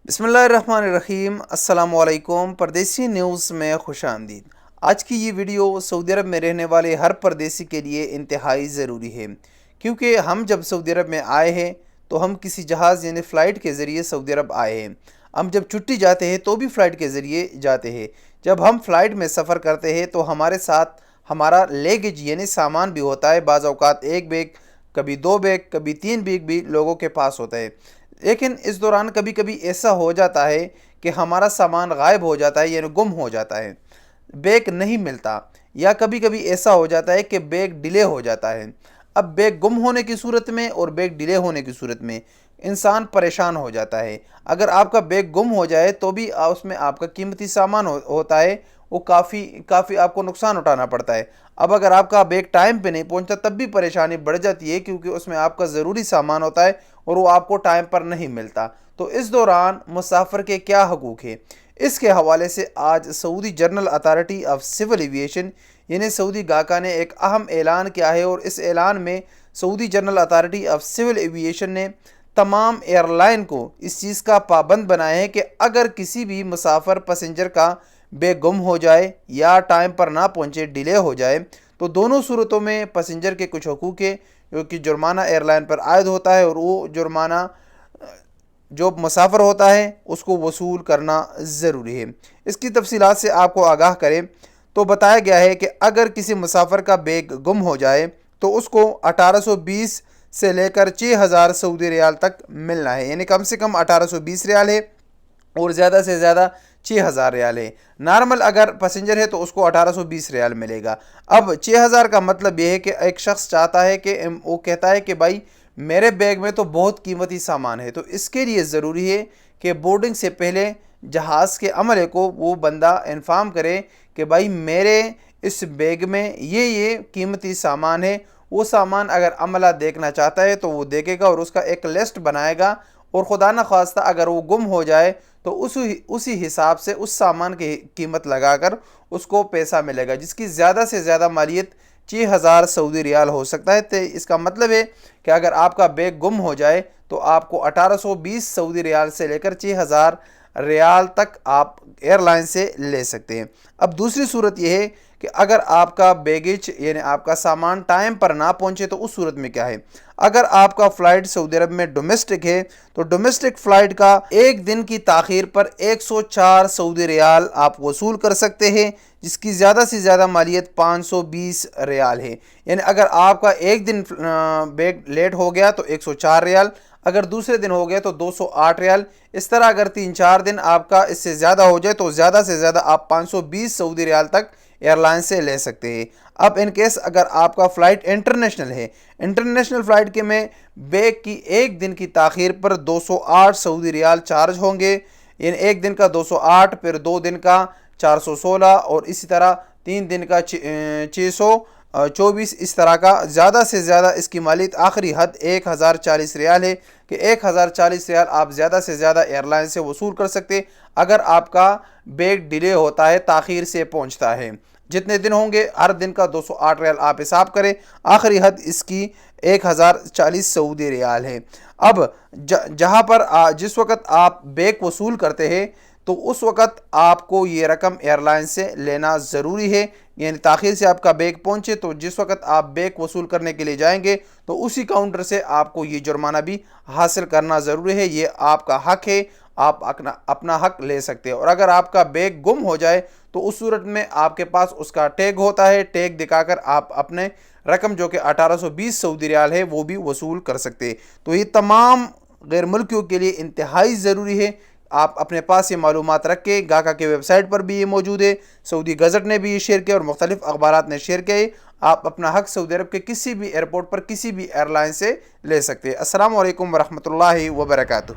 بسم اللہ الرحمن الرحیم۔ السلام علیکم۔ پردیسی نیوز میں خوش آمدید۔ آج کی یہ ویڈیو سعودی عرب میں رہنے والے ہر پردیسی کے لیے انتہائی ضروری ہے، کیونکہ ہم جب سعودی عرب میں آئے ہیں تو ہم کسی جہاز یعنی فلائٹ کے ذریعے سعودی عرب آئے ہیں۔ ہم جب چھٹی جاتے ہیں تو بھی فلائٹ کے ذریعے جاتے ہیں۔ جب ہم فلائٹ میں سفر کرتے ہیں تو ہمارے ساتھ ہمارا لیگیج یعنی سامان بھی ہوتا ہے۔ بعض اوقات ایک بیگ، کبھی دو بیگ، کبھی تین بیگ بھی لوگوں کے پاس ہوتا ہے۔ لیکن اس دوران کبھی کبھی ایسا ہو جاتا ہے کہ ہمارا سامان غائب ہو جاتا ہے یعنی گم ہو جاتا ہے، بیگ نہیں ملتا، یا کبھی کبھی ایسا ہو جاتا ہے کہ بیگ ڈیلے ہو جاتا ہے۔ اب بیگ گم ہونے کی صورت میں اور بیگ ڈیلے ہونے کی صورت میں انسان پریشان ہو جاتا ہے۔ اگر آپ کا بیگ گم ہو جائے تو بھی اس میں آپ کا قیمتی سامان ہوتا ہے، وہ کافی آپ کو نقصان اٹھانا پڑتا ہے۔ اب اگر آپ کا بیگ ٹائم پہ نہیں پہنچتا تب بھی پریشانی بڑھ جاتی ہے، کیونکہ اس میں آپ کا ضروری سامان ہوتا ہے اور وہ آپ کو ٹائم پر نہیں ملتا۔ تو اس دوران مسافر کے کیا حقوق ہیں، اس کے حوالے سے آج Saudi general authority of civil aviation یعنی سعودی گاکا نے ایک اہم اعلان کیا ہے، اور اس اعلان میں Saudi general authority of civil aviation نے تمام ایئر لائن کو اس چیز کا پابند بنایا ہے کہ اگر کسی بھی مسافر پیسنجر کا بیگ گم ہو جائے یا ٹائم پر نہ پہنچے، ڈیلے ہو جائے، تو دونوں صورتوں میں پیسنجر کے کچھ حقوق ہیں جو کہ جرمانہ ایئر لائن پر عائد ہوتا ہے، اور وہ جرمانہ جو مسافر ہوتا ہے اس کو وصول کرنا ضروری ہے۔ اس کی تفصیلات سے آپ کو آگاہ کریں تو بتایا گیا ہے کہ اگر کسی مسافر کا بیگ گم ہو جائے تو اس کو 1820 سے لے کر 6000 سعودی ریال تک ملنا ہے، یعنی کم سے کم 1820 ریال ہے اور زیادہ سے زیادہ 6000 ریال ہے۔ نارمل اگر پیسنجر ہے تو اس کو 1820 ریال ملے گا۔ اب 6000 کا مطلب یہ ہے کہ ایک شخص چاہتا ہے کہ وہ کہتا ہے کہ بھائی میرے بیگ میں تو بہت قیمتی سامان ہے، تو اس کے لیے ضروری ہے کہ بورڈنگ سے پہلے جہاز کے عملے کو وہ بندہ انفارم کرے کہ بھائی میرے اس بیگ میں یہ قیمتی سامان ہے۔ وہ سامان اگر عملہ دیکھنا چاہتا ہے تو وہ دیکھے گا اور اس کا ایک لسٹ بنائے گا، اور خدا نخواستہ اگر وہ گم ہو جائے تو اسی حساب سے اس سامان کی قیمت لگا کر اس کو پیسہ ملے گا، جس کی زیادہ سے زیادہ مالیت 6000 سعودی ریال ہو سکتا ہے۔ تو اس کا مطلب ہے کہ اگر آپ کا بیگ گم ہو جائے تو آپ کو 1820 سعودی ریال سے لے کر 6000 ریال تک آپ ایئر لائن سے لے سکتے ہیں۔ اب دوسری صورت یہ ہے کہ اگر آپ کا بیگیج یعنی آپ کا سامان ٹائم پر نہ پہنچے تو اس صورت میں کیا ہے۔ اگر آپ کا فلائٹ سعودی عرب میں ڈومیسٹک ہے تو ڈومیسٹک فلائٹ کا ایک دن کی تاخیر پر 104 سعودی ریال آپ وصول کر سکتے ہیں، جس کی زیادہ سے زیادہ مالیت 520 ریال ہے۔ یعنی اگر آپ کا ایک دن بیگ لیٹ ہو گیا تو 104 ریال، اگر دوسرے دن ہو گیا تو 208 ریال۔ اس طرح اگر 3-4 دن آپ کا اس سے زیادہ ہو جائے تو زیادہ سے زیادہ آپ 520 سعودی ریال تک ایئر لائن سے لے سکتے ہیں۔ اب ان کیس اگر آپ کا فلائٹ انٹرنیشنل ہے، انٹرنیشنل فلائٹ کے میں بیگ کی ایک دن کی تاخیر پر 208 سعودی ریال چارج ہوں گے، یعنی ایک دن کا 208، پھر 2 دن کا 416، اور اسی طرح 3 دن کا 624۔ اس طرح کا زیادہ سے زیادہ اس کی مالیت آخری حد 1040 ریال ہے کہ 1040 ریال آپ زیادہ سے زیادہ ایئر لائن سے وصول کر سکتے اگر آپ کا بیگ ڈیلے ہوتا ہے، تاخیر سے پہنچتا ہے۔ جتنے دن ہوں گے ہر دن کا 208 ریال آپ حساب کریں، آخری حد اس کی 1040 سعودی ریال ہے۔ اب جہاں پر جس وقت آپ بیگ وصول کرتے ہیں تو اس وقت آپ کو یہ رقم ایئر لائن سے لینا ضروری ہے، یعنی تاخیر سے آپ کا بیگ پہنچے تو جس وقت آپ بیگ وصول کرنے کے لیے جائیں گے تو اسی کاؤنٹر سے آپ کو یہ جرمانہ بھی حاصل کرنا ضروری ہے۔ یہ آپ کا حق ہے، آپ اپنا حق لے سکتے ہیں۔ اور اگر آپ کا بیگ گم ہو جائے تو اس صورت میں آپ کے پاس اس کا ٹیگ ہوتا ہے، ٹیگ دکھا کر آپ اپنے رقم جو کہ 1820 سعودی ریال ہے وہ بھی وصول کر سکتے ہیں۔ تو یہ تمام غیر ملکیوں کے لیے انتہائی ضروری ہے، آپ اپنے پاس یہ معلومات رکھیں۔ گاکا کے ویب سائٹ پر بھی یہ موجود ہے، سعودی گزٹ نے بھی یہ شیئر کیا اور مختلف اخبارات نے شیئر کیا۔ آپ اپنا حق سعودی عرب کے کسی بھی ایئرپورٹ پر کسی بھی ایئر لائن سے لے سکتے ہیں۔ السلام علیکم ورحمۃ اللہ وبرکاتہ۔